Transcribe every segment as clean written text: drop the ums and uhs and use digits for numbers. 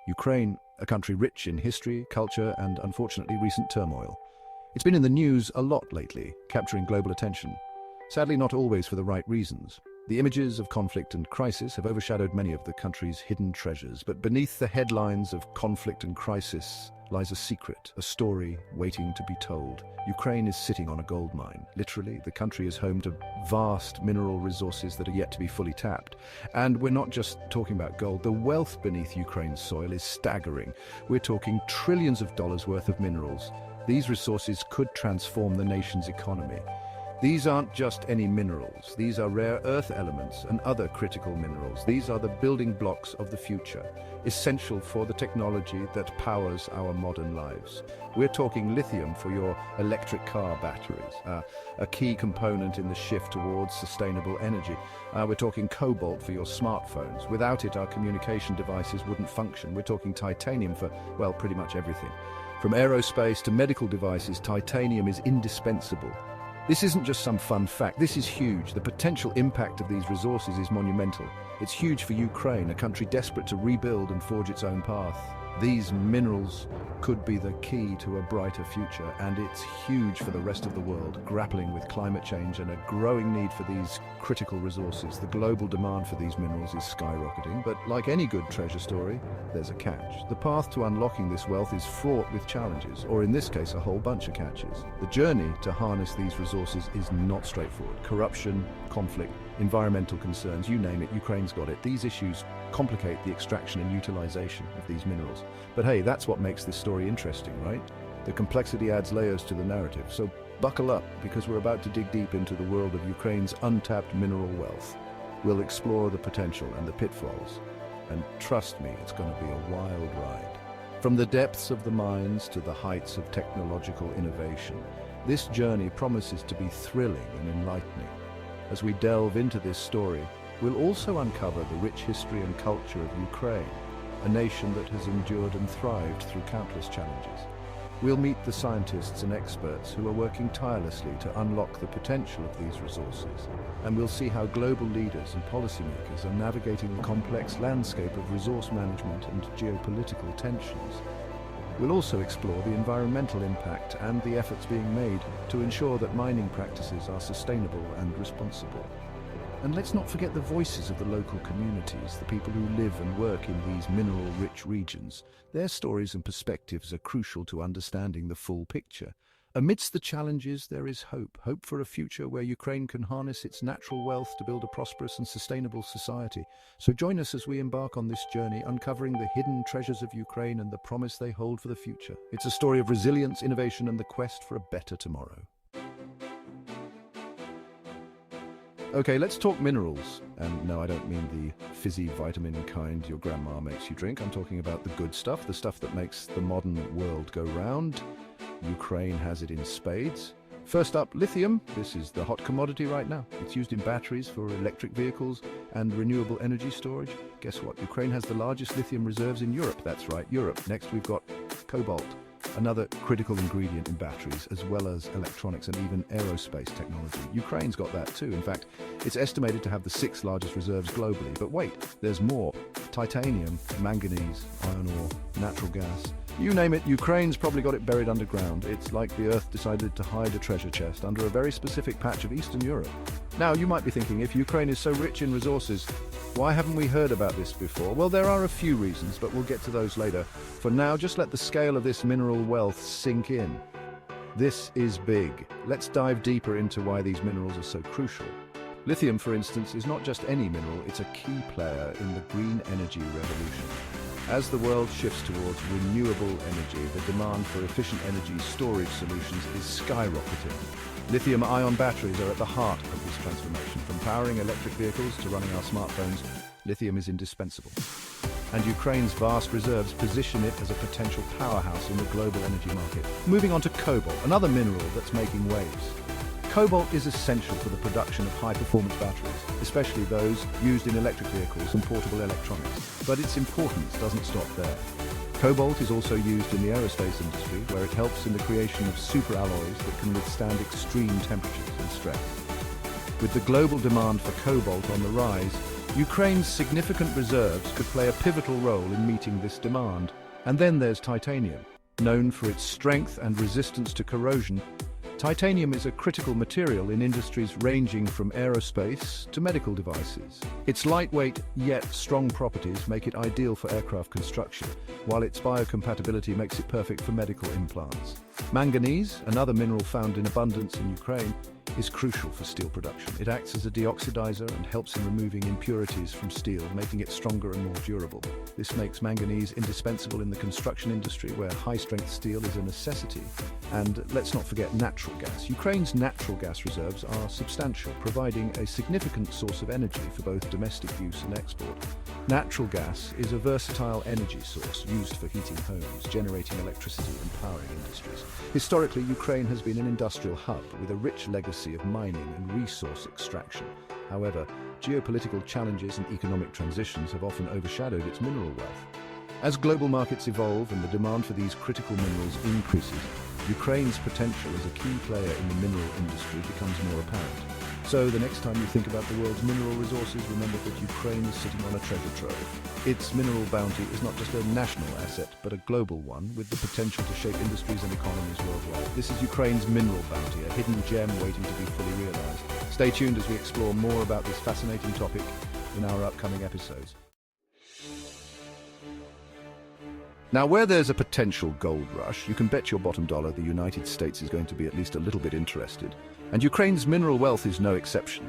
Ukraine, a country rich in history, culture, and unfortunately recent turmoil. It's been in the news a lot lately, capturing global attention. Sadly, not always for the right reasons. The images of conflict and crisis have overshadowed many of the country's hidden treasures, but beneath the headlines of conflict and crisis lies a secret, a story waiting to be told. Ukraine is sitting on a gold mine. Literally, the country is home to vast mineral resources that are yet to be fully tapped. And we're not just talking about gold. The wealth beneath Ukraine's soil is staggering. We're talking trillions of dollars worth of minerals. These resources could transform the nation's economy. These aren't just any minerals. These are rare earth elements and other critical minerals. These are the building blocks of the future, essential for the technology that powers our modern lives. We're talking lithium for your electric car batteries, a key component in the shift towards sustainable energy. We're talking cobalt for your smartphones. Without it, our communication devices wouldn't function. We're talking titanium for, well, pretty much everything. From aerospace to medical devices, titanium is indispensable. This isn't just some fun fact, this is huge. The potential impact of these resources is monumental. It's huge for Ukraine, a country desperate to rebuild and forge its own path. These minerals could be the key to a brighter future, and it's huge for the rest of the world, grappling with climate change and a growing need for these critical resources. The global demand for these minerals is skyrocketing, but like any good treasure story, there's a catch. The path to unlocking this wealth is fraught with challenges, or in this case, a whole bunch of catches. The journey to harness these resources is not straightforward. Corruption, conflict, environmental concerns, you name it, Ukraine's got it. These issues complicate the extraction and utilization of these minerals. But hey, that's what makes this story interesting, right? The complexity adds layers to the narrative. So buckle up, because we're about to dig deep into the world of Ukraine's untapped mineral wealth. We'll explore the potential and the pitfalls. And trust me, it's going to be a wild ride. From the depths of the mines to the heights of technological innovation, this journey promises to be thrilling and enlightening. As we delve into this story, we'll also uncover the rich history and culture of Ukraine, a nation that has endured and thrived through countless challenges. We'll meet the scientists and experts who are working tirelessly to unlock the potential of these resources, and we'll see how global leaders and policymakers are navigating the complex landscape of resource management and geopolitical tensions. We'll also explore the environmental impact and the efforts being made to ensure that mining practices are sustainable and responsible. And let's not forget the voices of the local communities, the people who live and work in these mineral-rich regions. Their stories and perspectives are crucial to understanding the full picture. Amidst the challenges, there is hope. Hope for a future where Ukraine can harness its natural wealth to build a prosperous and sustainable society. So join us as we embark on this journey, uncovering the hidden treasures of Ukraine and the promise they hold for the future. It's a story of resilience, innovation, and the quest for a better tomorrow. Okay, let's talk minerals. And no, I don't mean the fizzy vitamin kind your grandma makes you drink. I'm talking about the good stuff, the stuff that makes the modern world go round. Ukraine has it in spades. First up, lithium. This is the hot commodity right now. It's used in batteries for electric vehicles and renewable energy storage. Guess what? Ukraine has the largest lithium reserves in Europe. That's right, Europe. Next, we've got cobalt, another critical ingredient in batteries, as well as electronics and even aerospace technology. Ukraine's got that too. In fact, it's estimated to have the 6th largest reserves globally. But wait, there's more. Titanium, manganese, iron ore, natural gas. You name it, Ukraine's probably got it buried underground. It's like the Earth decided to hide a treasure chest under a very specific patch of Eastern Europe. Now, you might be thinking, if Ukraine is so rich in resources, why haven't we heard about this before? Well, there are a few reasons, but we'll get to those later. For now, just let the scale of this mineral wealth sink in. This is big. Let's dive deeper into why these minerals are so crucial. Lithium, for instance, is not just any mineral, it's a key player in the green energy revolution. As the world shifts towards renewable energy, the demand for efficient energy storage solutions is skyrocketing. Lithium-ion batteries are at the heart of this transformation. From powering electric vehicles to running our smartphones, lithium is indispensable. And Ukraine's vast reserves position it as a potential powerhouse in the global energy market. Moving on to cobalt, another mineral that's making waves. Cobalt is essential for the production of high-performance batteries, especially those used in electric vehicles and portable electronics. But its importance doesn't stop there. Cobalt is also used in the aerospace industry, where it helps in the creation of superalloys that can withstand extreme temperatures and stress. With the global demand for cobalt on the rise, Ukraine's significant reserves could play a pivotal role in meeting this demand. And then there's titanium. Known for its strength and resistance to corrosion, titanium is a critical material in industries ranging from aerospace to medical devices. Its lightweight yet strong properties make it ideal for aircraft construction, while its biocompatibility makes it perfect for medical implants. Manganese, another mineral found in abundance in Ukraine, is crucial for steel production. It acts as a deoxidizer and helps in removing impurities from steel, making it stronger and more durable. This makes manganese indispensable in the construction industry, where high-strength steel is a necessity. And let's not forget natural gas. Ukraine's natural gas reserves are substantial, providing a significant source of energy for both domestic use and export. Natural gas is a versatile energy source used for heating homes, generating electricity and powering industries. Historically, Ukraine has been an industrial hub with a rich legacy of mining and resource extraction. However, geopolitical challenges and economic transitions have often overshadowed its mineral wealth. As global markets evolve and the demand for these critical minerals increases, Ukraine's potential as a key player in the mineral industry becomes more apparent. So the next time you think about the world's mineral resources, remember that Ukraine is sitting on a treasure trove. Its mineral bounty is not just a national asset, but a global one with the potential to shape industries and economies worldwide. This is Ukraine's mineral bounty, a hidden gem waiting to be fully realized. Stay tuned as we explore more about this fascinating topic in our upcoming episodes. Now, where there's a potential gold rush, you can bet your bottom dollar the United States is going to be at least a little bit interested. And Ukraine's mineral wealth is no exception.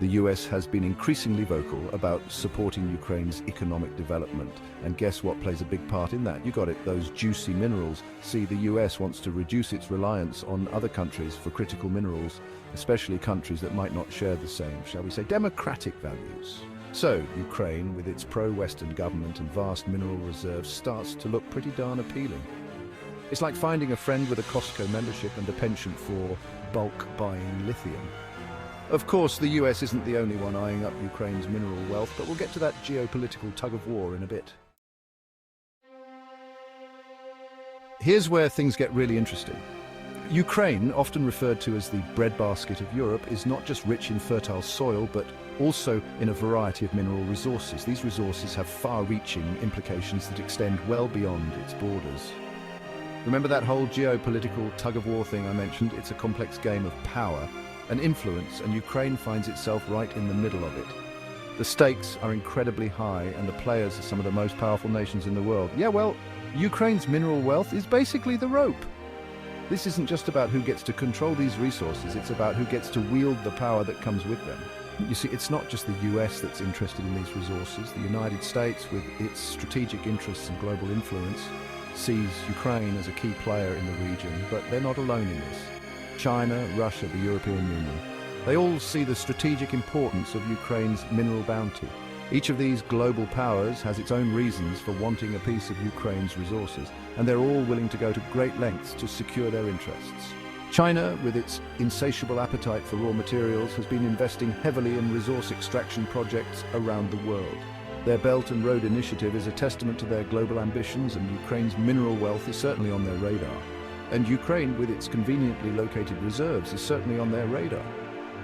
The US has been increasingly vocal about supporting Ukraine's economic development. And guess what plays a big part in that? You got it, those juicy minerals. See, the US wants to reduce its reliance on other countries for critical minerals, especially countries that might not share the same, shall we say, democratic values. So, Ukraine, with its pro-Western government and vast mineral reserves, starts to look pretty darn appealing. It's like finding a friend with a Costco membership and a penchant for bulk buying lithium. Of course, the US isn't the only one eyeing up Ukraine's mineral wealth, but we'll get to that geopolitical tug-of-war in a bit. Here's where things get really interesting. Ukraine, often referred to as the breadbasket of Europe, is not just rich in fertile soil, but also in a variety of mineral resources. These resources have far-reaching implications that extend well beyond its borders. Remember that whole geopolitical tug-of-war thing I mentioned? It's a complex game of power and influence, and Ukraine finds itself right in the middle of it. The stakes are incredibly high, and the players are some of the most powerful nations in the world. Yeah, well, Ukraine's mineral wealth is basically the rope. This isn't just about who gets to control these resources, it's about who gets to wield the power that comes with them. You see, it's not just the US that's interested in these resources. The United States, with its strategic interests and global influence, sees Ukraine as a key player in the region, but they're not alone in this. China, Russia, the European Union, they all see the strategic importance of Ukraine's mineral bounty. Each of these global powers has its own reasons for wanting a piece of Ukraine's resources, and they're all willing to go to great lengths to secure their interests. China, with its insatiable appetite for raw materials, has been investing heavily in resource extraction projects around the world. Their Belt and Road Initiative is a testament to their global ambitions, and Ukraine's mineral wealth is certainly on their radar. And Ukraine, with its conveniently located reserves, is certainly on their radar.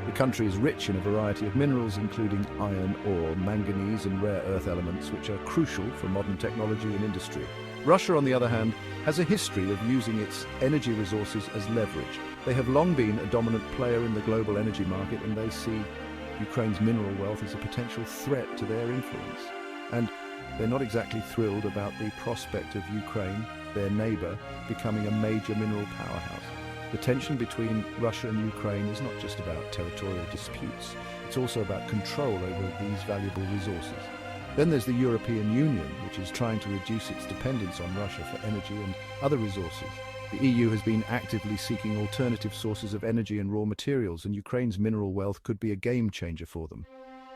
The country is rich in a variety of minerals, including iron ore, manganese, and rare earth elements, which are crucial for modern technology and industry. Russia, on the other hand, has a history of using its energy resources as leverage. They have long been a dominant player in the global energy market, and they see Ukraine's mineral wealth as a potential threat to their influence. And they're not exactly thrilled about the prospect of Ukraine, their neighbor, becoming a major mineral powerhouse. The tension between Russia and Ukraine is not just about territorial disputes, it's also about control over these valuable resources. Then there's the European Union, which is trying to reduce its dependence on Russia for energy and other resources. The EU has been actively seeking alternative sources of energy and raw materials, and Ukraine's mineral wealth could be a game changer for them.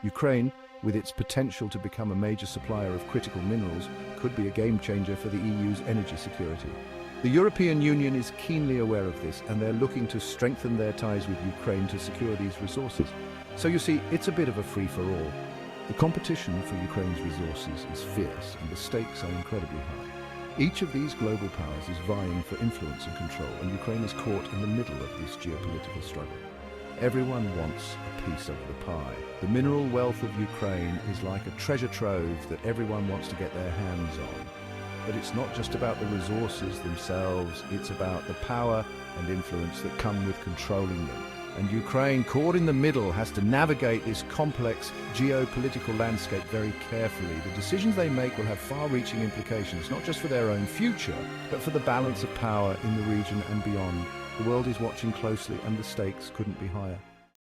Ukraine, with its potential to become a major supplier of critical minerals, could be a game changer for the EU's energy security. The European Union is keenly aware of this, and they're looking to strengthen their ties with Ukraine to secure these resources. So you see, it's a bit of a free-for-all. The competition for Ukraine's resources is fierce, and the stakes are incredibly high. Each of these global powers is vying for influence and control, and Ukraine is caught in the middle of this geopolitical struggle. Everyone wants a piece of the pie. The mineral wealth of Ukraine is like a treasure trove that everyone wants to get their hands on. But it's not just about the resources themselves, it's about the power and influence that come with controlling them. And Ukraine, caught in the middle, has to navigate this complex geopolitical landscape very carefully. The decisions they make will have far-reaching implications, not just for their own future, but for the balance of power in the region and beyond. The world is watching closely, and the stakes couldn't be higher.